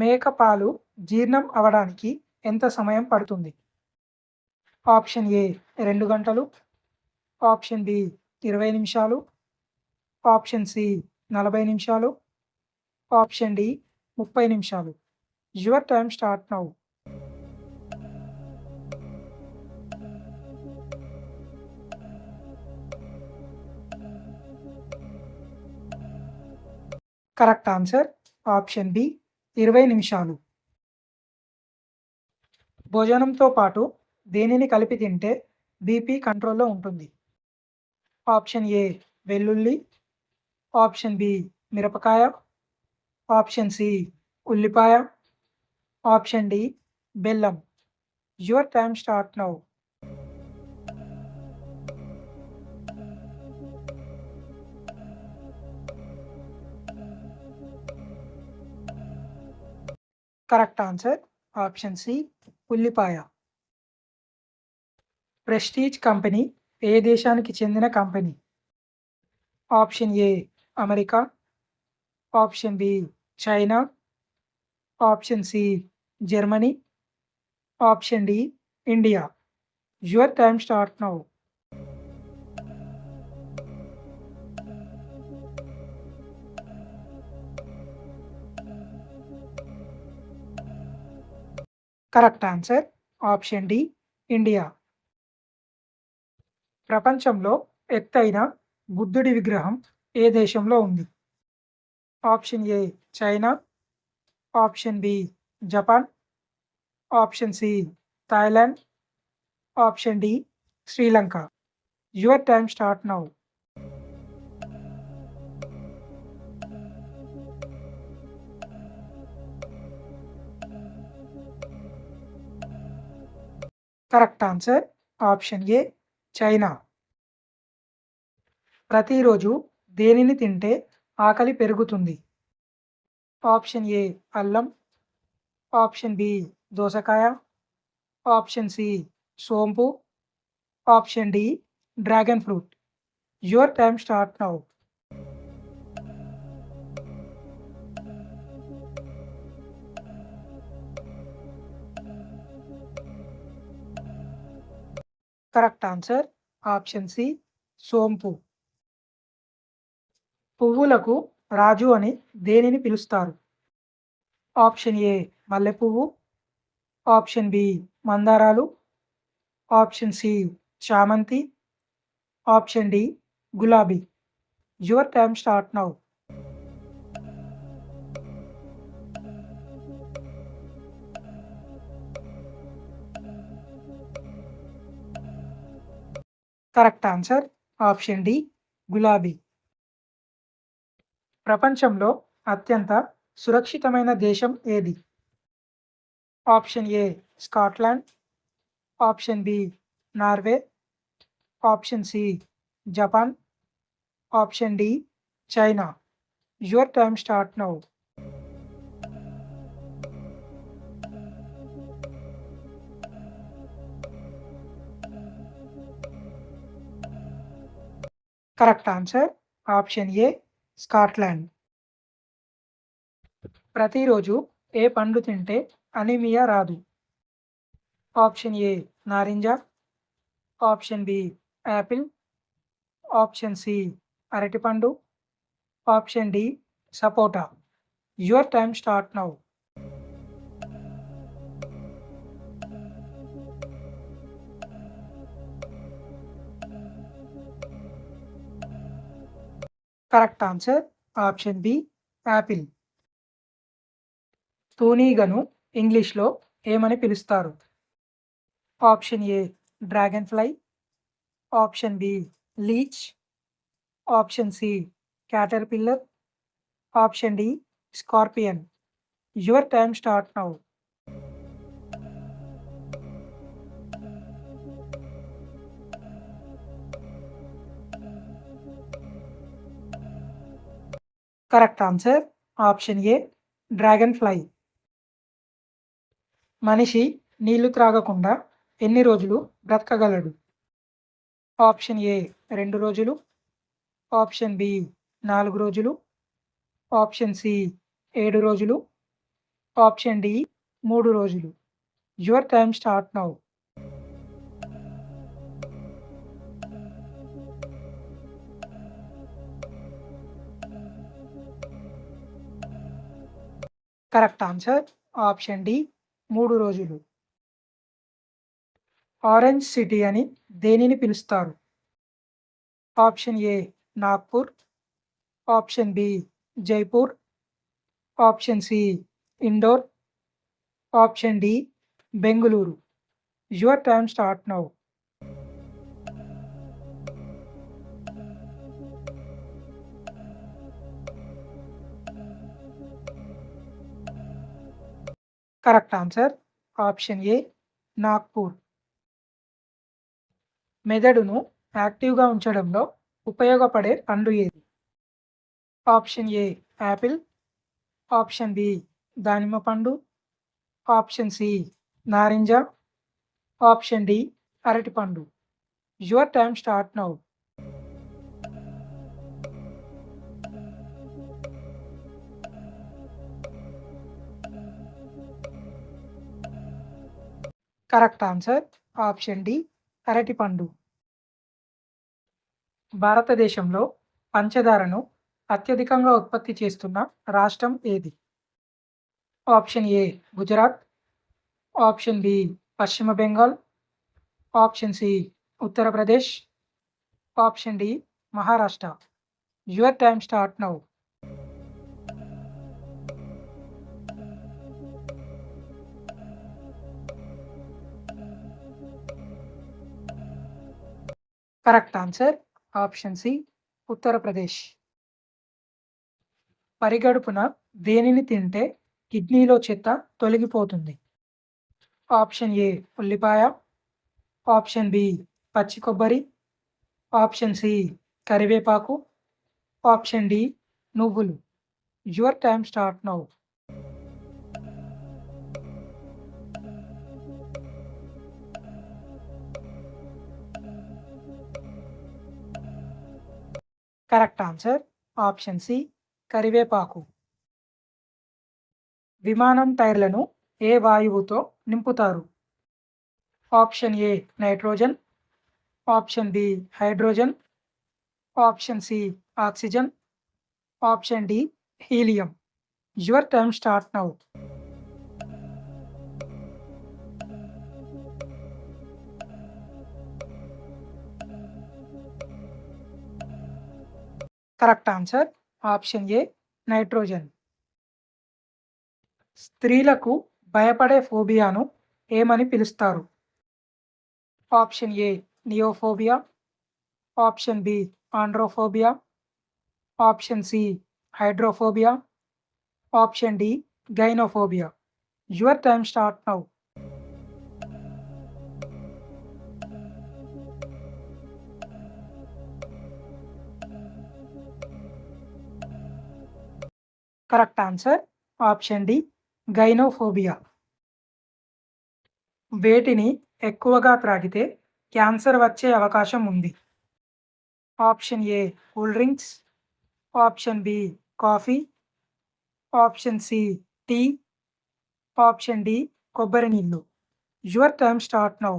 మేక పాలు జీర్ణం అవ్వడానికి ఎంత సమయం పడుతుంది? ఆప్షన్ ఏ 2 గంటలు, ఆప్షన్ బి 20 నిమిషాలు, ఆప్షన్ సి 40 నిమిషాలు, ఆప్షన్ డి 30 నిమిషాలు. Your time start now. Correct answer option B 20 నిమిషాలు. భోజనంతో పాటు దేనిని కలిపి తింటే బీపీ కంట్రోల్‌లో ఉంటుంది? ఆప్షన్ ఏ వెల్లుల్లి, ఆప్షన్ బి మిరపకాయ, ఆప్షన్ సి ఉల్లిపాయ, ఆప్షన్ డి బెల్లం. Your time start now. Correct answer option C ఉల్లిపాయ. ప్రెస్టీజ్ కంపెనీ ఏ దేశానికి చెందిన కంపెనీ? Option A America, option B China, option C Germany, option D India. Your time start now. Correct answer option D India. ప్రపంచంలో ఎత్తైన బుద్ధుడి విగ్రహం ఏ దేశంలో ఉంది? Option A China, option B Japan, option C Thailand, option D Sri Lanka. Your time start now. Correct answer option A China. ప్రతిరోజు దేనిని తింటే ఆకలి పెరుగుతుంది? ఆప్షన్ ఏ అల్లం, ఆప్షన్ బి దోసకాయ, ఆప్షన్ సి సోంపు, option D dragon fruit. Your time start now. Correct answer option C సోంపు. పువ్వులకు రాజు అని దేనిని పిలుస్తారు? ఆప్షన్ ఏ మల్లెపువ్వు, ఆప్షన్ బి మందారాలు, ఆప్షన్ సి చామంతి, ఆప్షన్ డి గులాబీ. Your time start now. Correct answer option D గులాబీ. ప్రపంచంలో అత్యంత సురక్షితమైన దేశం ఏది? Option A Scotland, option B Norway, option C Japan, option D China. Your time start now. Correct answer option A Scotland. ప్రతిరోజు ఏ పండు తింటే అనీమియా రాదు? ఆప్షన్ ఏ నారింజ, option B apple, option C అరటిపండు, ఆప్షన్ డి సపోటా. Your time start now. Correct answer option B apple. తూనీగను ఇంగ్లీష్లో ఏమని పిలుస్తారు? Option A dragonfly, option B leech, option C caterpillar, option D scorpion. Your time start now. Correct answer option A dragon fly. మనిషి నీళ్లు త్రాగకుండా ఎన్ని రోజులు బ్రతకగలడు? Option A 2 రోజులు, option B 4 రోజులు, ఆప్షన్ సి 7 రోజులు, ఆప్షన్ డి 3 రోజులు. Your time start now. Correct answer option D 3 రోజులు. Orange city అని దేనిని పిలుస్తారు? Option A Nagpur, option B Jaipur, option C Indore, option D Bengaluru. Your time start now. Correct answer option A Nagpur. మెదడును యాక్టివ్గా ఉంచడంలో ఉపయోగపడే పండు ఏది? Option A apple, option B దానిమ్మ పండు, ఆప్షన్ సి నారింజ, ఆప్షన్ డి అరటిపండు. Your time start now. Correct answer option D అరటిపండు. భారతదేశంలో పంచదారను అత్యధికంగా ఉత్పత్తి చేస్తున్న రాష్ట్రం ఏది? Option A Gujarat, option B పశ్చిమ Bengal, option C Uttar Pradesh, option D Maharashtra. Your time start now. Correct answer option C Uttar Pradesh. పరిగడుపున దేనిని తింటే కిడ్నీలో చెత్త తొలగిపోతుంది? ఆప్షన్ ఏ ఉల్లిపాయ, ఆప్షన్ బి పచ్చి కొబ్బరి, ఆప్షన్ సి కరివేపాకు, ఆప్షన్ డి నువ్వులు. Your time start now. Correct answer option C కరివేపాకు. విమానం టైర్లను ఏ వాయువుతో నింపుతారు? Option A nitrogen, option B hydrogen, option C oxygen, option D helium. Your time start now. Correct answer option A nitrogen. స్త్రీలకు భయపడే ఫోబియాను ఏమని పిలుస్తారు? Option A neophobia, option B androphobia, option C hydrophobia, option D gynophobia. Your time start now. Correct answer option D gynophobia. వేటిని ఎక్కువగా త్రాగితే cancer వచ్చే అవకాశం ఉంది? Option A cool drinks, option B coffee, option C tea, option D కొబ్బరి నీళ్ళు. Your time start now.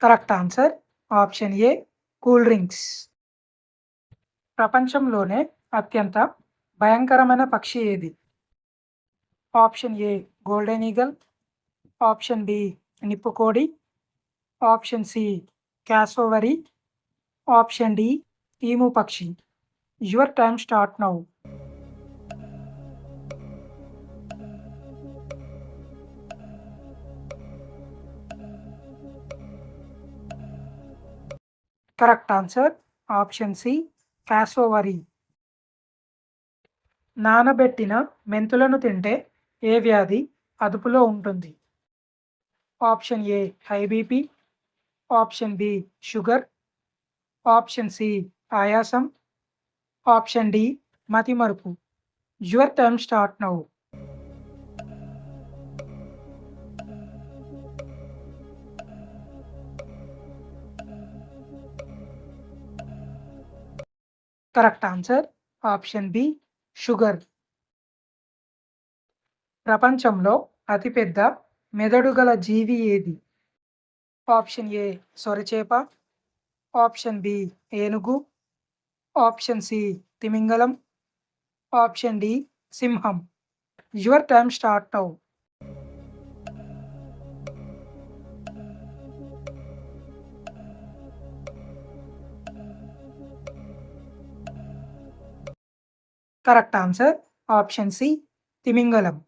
Correct answer option A cool drinks. ప్రపంచంలోనే అత్యంత భయంకరమైన పక్షి ఏది? Option A golden eagle, option B నిప్పుకోడి, option C cassowary, option D emu పక్షి. Your time start now. Correct answer option C cassowary. నానబెట్టిన మెంతులను తింటే ఏ వ్యాధి అదుపులో ఉంటుంది? Option A high BP, option B sugar, option C ఆయాసం, ఆప్షన్ డి మతిమరుపు. Your time start now. Correct answer option B sugar. ప్రపంచంలో అతిపెద్ద మెదడు గల జీవి ఏది? ఆప్షన్ ఏ సొరచేప, ఆప్షన్ బి ఏనుగు, ఆప్షన్ సి తిమింగలం, ఆప్షన్ డి సింహం. Your time start now. Correct answer option C తిమింగలం.